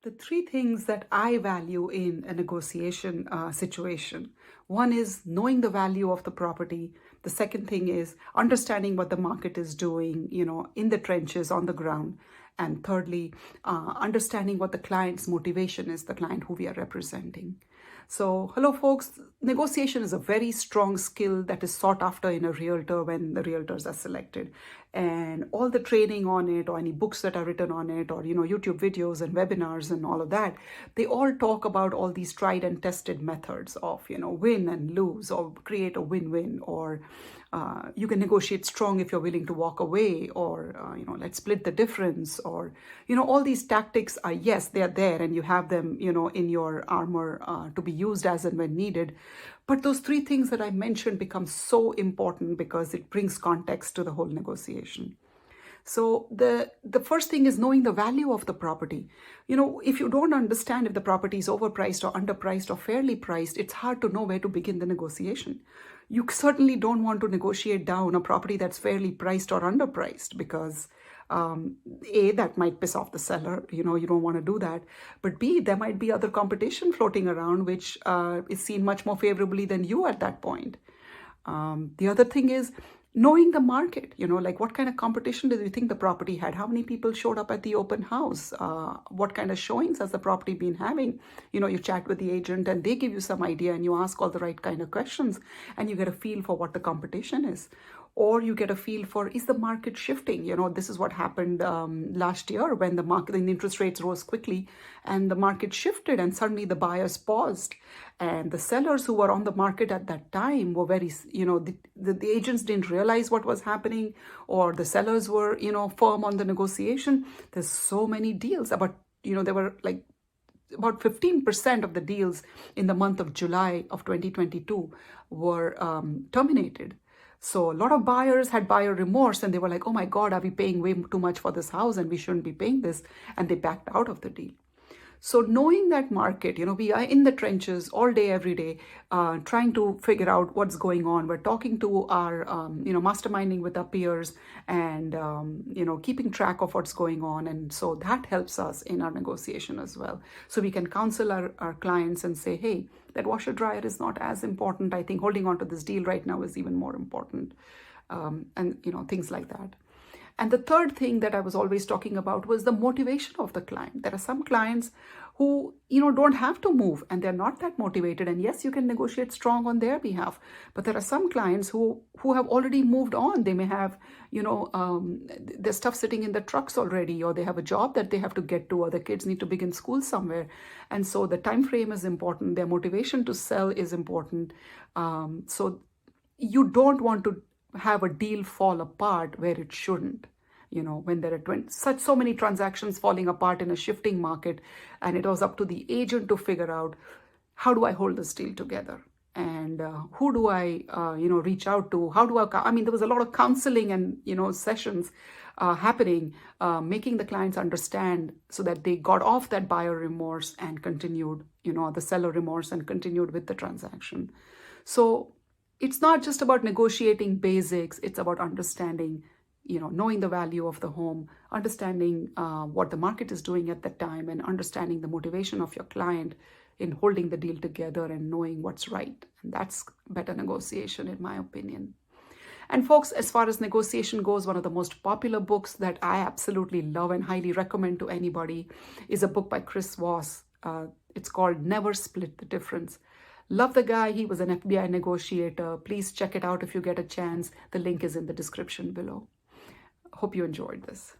The three things that I value in a negotiation situation. One is knowing the value of the property. The second thing is understanding what the market is doing, in the trenches, on the ground. And thirdly, understanding what the client's motivation is, the client who we are representing. So, hello, folks. Negotiation is a very strong skill that is sought after in a realtor when the realtors are selected. And all the training on it, or any books that are written on it, or YouTube videos and webinars and all of that, they all talk about all these tried and tested methods of win and lose, or create a win-win, or you can negotiate strong if you're willing to walk away, or let's split the difference, or all these tactics are, yes, they are there and you have them in your armor to be used as and when needed. But those three things that I mentioned become so important because it brings context to the whole negotiation. So the first thing is knowing the value of the property. If you don't understand if the property is overpriced or underpriced or fairly priced, it's hard to know where to begin the negotiation. You certainly don't want to negotiate down a property that's fairly priced or underpriced because A, that might piss off the seller. You don't want to do that. But B, there might be other competition floating around which is seen much more favorably than you at that point. The other thing is knowing the market, like what kind of competition do you think the property had? How many people showed up at the open house? What kind of showings has the property been having? You chat with the agent and they give you some idea and you ask all the right kind of questions and you get a feel for what the competition is. Or you get a feel for, is the market shifting? This is what happened last year when the interest rates rose quickly and the market shifted and suddenly the buyers paused. And the sellers who were on the market at that time were very, the agents didn't realize what was happening, or the sellers were, firm on the negotiation. There's so many deals, there were like about 15% of the deals in the month of July of 2022 were terminated. So a lot of buyers had buyer remorse and they were like, oh my God, are we paying way too much for this house and we shouldn't be paying this? And they backed out of the deal. So knowing that market, we are in the trenches all day, every day, trying to figure out what's going on. We're talking to our, masterminding with our peers and, keeping track of what's going on. And so that helps us in our negotiation as well. So we can counsel our clients and say, hey, that washer dryer is not as important. I think holding on to this deal right now is even more important. And things like that. And the third thing that I was always talking about was the motivation of the client. There are some clients who, don't have to move and they're not that motivated. And yes, you can negotiate strong on their behalf. But there are some clients who have already moved on. They may have, their stuff sitting in the trucks already, or they have a job that they have to get to, or the kids need to begin school somewhere. And so the time frame is important. Their motivation to sell is important. So you don't want to have a deal fall apart where it shouldn't. When there are so many transactions falling apart in a shifting market, and it was up to the agent to figure out, how do I hold this deal together? And who do I, reach out to? How do there was a lot of counseling and, sessions happening, making the clients understand so that they got off that buyer remorse and continued, the seller remorse and continued with the transaction. So it's not just about negotiating basics. It's about understanding, knowing the value of the home, understanding what the market is doing at that time, and understanding the motivation of your client in holding the deal together and knowing what's right. And that's better negotiation, in my opinion. And folks, as far as negotiation goes, one of the most popular books that I absolutely love and highly recommend to anybody is a book by Voss. It's called Never Split the Difference. Love the guy. He was an FBI negotiator. Please check it out if you get a chance. The link is in the description below. Hope you enjoyed this.